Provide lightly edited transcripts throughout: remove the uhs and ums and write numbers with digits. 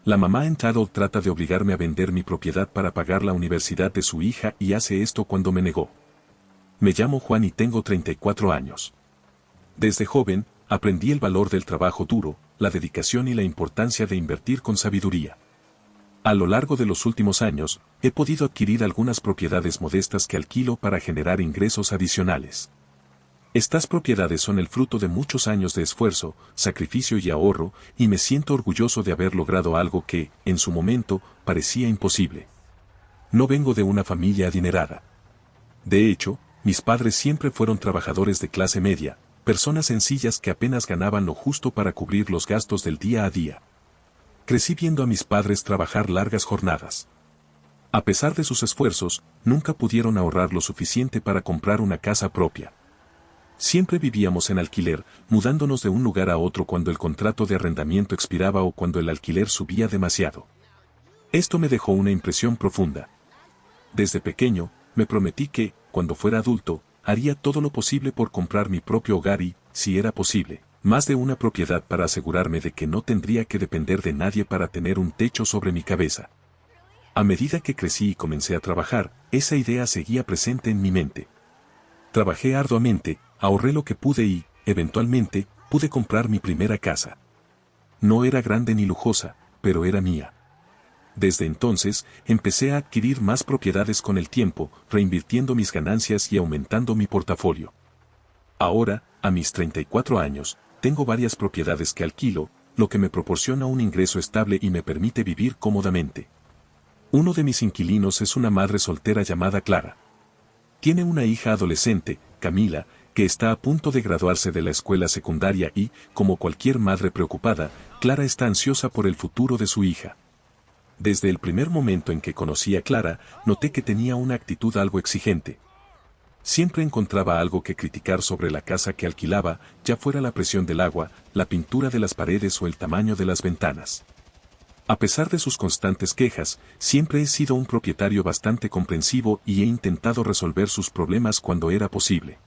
La mamá entrado trata de obligarme a vender mi propiedad para pagar la universidad de su hija y hace esto cuando me negó. Me llamo Juan y tengo 34 años. Desde joven, aprendí el valor del trabajo duro, la dedicación y la importancia de invertir con sabiduría. A lo largo de los últimos años, he podido adquirir algunas propiedades modestas que alquilo para generar ingresos adicionales. Estas propiedades son el fruto de muchos años de esfuerzo, sacrificio y ahorro, y me siento orgulloso de haber logrado algo que, en su momento, parecía imposible. No vengo de una familia adinerada. De hecho, mis padres siempre fueron trabajadores de clase media, personas sencillas que apenas ganaban lo justo para cubrir los gastos del día a día. Crecí viendo a mis padres trabajar largas jornadas. A pesar de sus esfuerzos, nunca pudieron ahorrar lo suficiente para comprar una casa propia. Siempre vivíamos en alquiler, mudándonos de un lugar a otro cuando el contrato de arrendamiento expiraba o cuando el alquiler subía demasiado. Esto me dejó una impresión profunda. Desde pequeño, me prometí que, cuando fuera adulto, haría todo lo posible por comprar mi propio hogar y, si era posible, más de una propiedad para asegurarme de que no tendría que depender de nadie para tener un techo sobre mi cabeza. A medida que crecí y comencé a trabajar, esa idea seguía presente en mi mente. Trabajé arduamente, ahorré lo que pude y, eventualmente, pude comprar mi primera casa. No era grande ni lujosa, pero era mía. Desde entonces, empecé a adquirir más propiedades con el tiempo, reinvirtiendo mis ganancias y aumentando mi portafolio. Ahora, a mis 34 años, tengo varias propiedades que alquilo, lo que me proporciona un ingreso estable y me permite vivir cómodamente. Uno de mis inquilinos es una madre soltera llamada Clara. Tiene una hija adolescente, Camila, que está a punto de graduarse de la escuela secundaria y, como cualquier madre preocupada, Clara está ansiosa por el futuro de su hija. Desde el primer momento en que conocí a Clara, noté que tenía una actitud algo exigente. Siempre encontraba algo que criticar sobre la casa que alquilaba, ya fuera la presión del agua, la pintura de las paredes o el tamaño de las ventanas. A pesar de sus constantes quejas, siempre he sido un propietario bastante comprensivo y he intentado resolver sus problemas cuando era posible.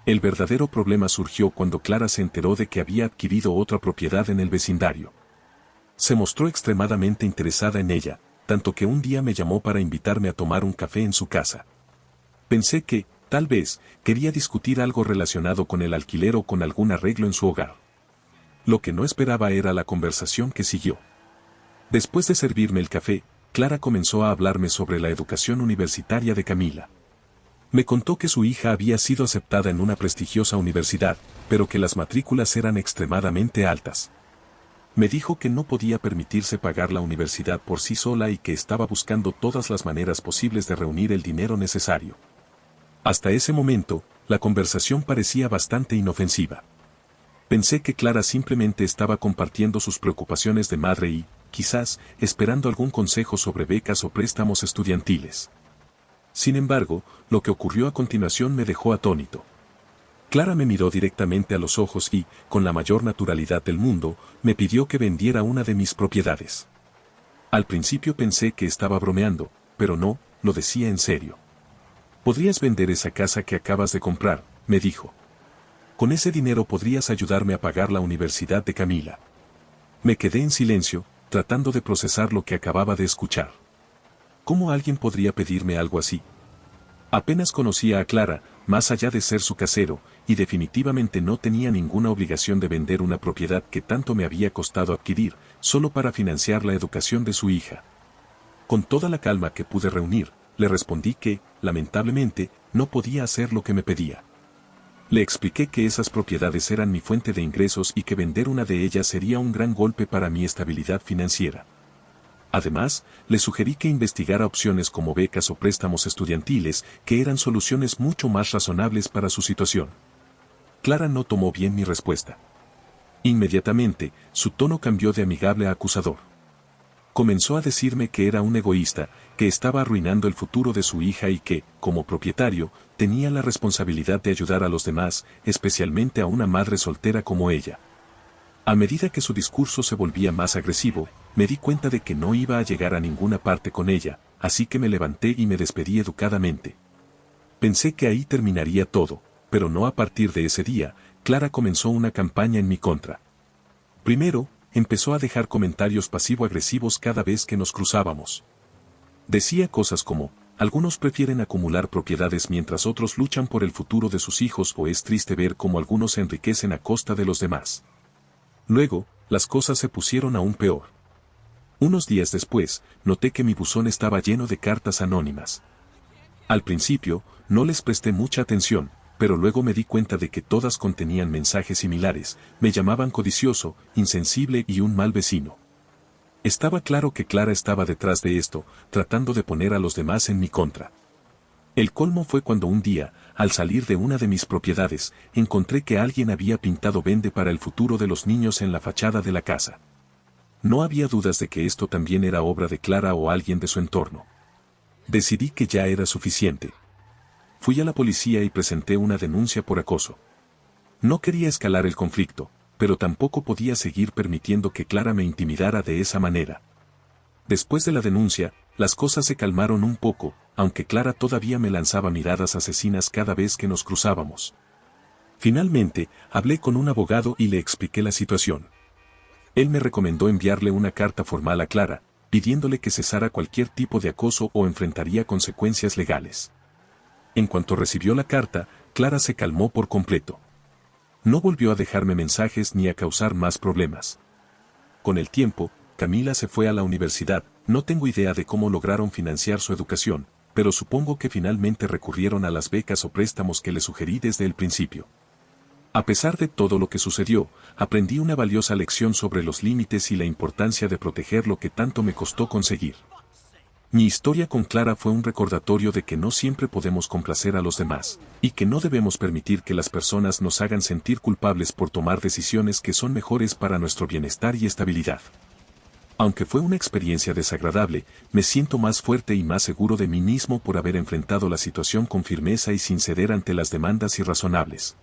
El verdadero problema surgió cuando Clara se enteró de que había adquirido otra propiedad en el vecindario. Se mostró extremadamente interesada en ella, tanto que un día me llamó para invitarme a tomar un café en su casa. Pensé que, tal vez, quería discutir algo relacionado con el alquiler o con algún arreglo en su hogar. Lo que no esperaba era la conversación que siguió. Después de servirme el café, Clara comenzó a hablarme sobre la educación universitaria de Camila. Me contó que su hija había sido aceptada en una prestigiosa universidad, pero que las matrículas eran extremadamente altas. Me dijo que no podía permitirse pagar la universidad por sí sola y que estaba buscando todas las maneras posibles de reunir el dinero necesario. Hasta ese momento, la conversación parecía bastante inofensiva. Pensé que Clara simplemente estaba compartiendo sus preocupaciones de madre y, quizás, esperando algún consejo sobre becas o préstamos estudiantiles. Sin embargo, lo que ocurrió a continuación me dejó atónito. Clara me miró directamente a los ojos y, con la mayor naturalidad del mundo, me pidió que vendiera una de mis propiedades. Al principio pensé que estaba bromeando, pero no, lo decía en serio. «Podrías vender esa casa que acabas de comprar», me dijo. «Con ese dinero podrías ayudarme a pagar la universidad de Camila». Me quedé en silencio, tratando de procesar lo que acababa de escuchar. ¿Cómo alguien podría pedirme algo así? Apenas conocía a Clara, más allá de ser su casero, y definitivamente no tenía ninguna obligación de vender una propiedad que tanto me había costado adquirir, solo para financiar la educación de su hija. Con toda la calma que pude reunir, le respondí que, lamentablemente, no podía hacer lo que me pedía. Le expliqué que esas propiedades eran mi fuente de ingresos y que vender una de ellas sería un gran golpe para mi estabilidad financiera. Además, le sugerí que investigara opciones como becas o préstamos estudiantiles, que eran soluciones mucho más razonables para su situación. Clara no tomó bien mi respuesta. Inmediatamente, su tono cambió de amigable a acusador. Comenzó a decirme que era un egoísta, que estaba arruinando el futuro de su hija y que, como propietario, tenía la responsabilidad de ayudar a los demás, especialmente a una madre soltera como ella. A medida que su discurso se volvía más agresivo, me di cuenta de que no iba a llegar a ninguna parte con ella, así que me levanté y me despedí educadamente. Pensé que ahí terminaría todo, pero no a partir de ese día. Clara comenzó una campaña en mi contra. Primero, empezó a dejar comentarios pasivo-agresivos cada vez que nos cruzábamos. Decía cosas como, algunos prefieren acumular propiedades mientras otros luchan por el futuro de sus hijos, o es triste ver cómo algunos se enriquecen a costa de los demás. Luego, las cosas se pusieron aún peor. Unos días después, noté que mi buzón estaba lleno de cartas anónimas. Al principio, no les presté mucha atención, pero luego me di cuenta de que todas contenían mensajes similares, me llamaban codicioso, insensible y un mal vecino. Estaba claro que Clara estaba detrás de esto, tratando de poner a los demás en mi contra. El colmo fue cuando un día, al salir de una de mis propiedades, encontré que alguien había pintado "Vende para el futuro de los niños" en la fachada de la casa. No había dudas de que esto también era obra de Clara o alguien de su entorno. Decidí que ya era suficiente. Fui a la policía y presenté una denuncia por acoso. No quería escalar el conflicto, pero tampoco podía seguir permitiendo que Clara me intimidara de esa manera. Después de la denuncia, las cosas se calmaron un poco, aunque Clara todavía me lanzaba miradas asesinas cada vez que nos cruzábamos. Finalmente, hablé con un abogado y le expliqué la situación. Él me recomendó enviarle una carta formal a Clara, pidiéndole que cesara cualquier tipo de acoso o enfrentaría consecuencias legales. En cuanto recibió la carta, Clara se calmó por completo. No volvió a dejarme mensajes ni a causar más problemas. Con el tiempo, Camila se fue a la universidad. No tengo idea de cómo lograron financiar su educación, pero supongo que finalmente recurrieron a las becas o préstamos que le sugerí desde el principio. A pesar de todo lo que sucedió, aprendí una valiosa lección sobre los límites y la importancia de proteger lo que tanto me costó conseguir. Mi historia con Clara fue un recordatorio de que no siempre podemos complacer a los demás, y que no debemos permitir que las personas nos hagan sentir culpables por tomar decisiones que son mejores para nuestro bienestar y estabilidad. Aunque fue una experiencia desagradable, me siento más fuerte y más seguro de mí mismo por haber enfrentado la situación con firmeza y sin ceder ante las demandas irrazonables.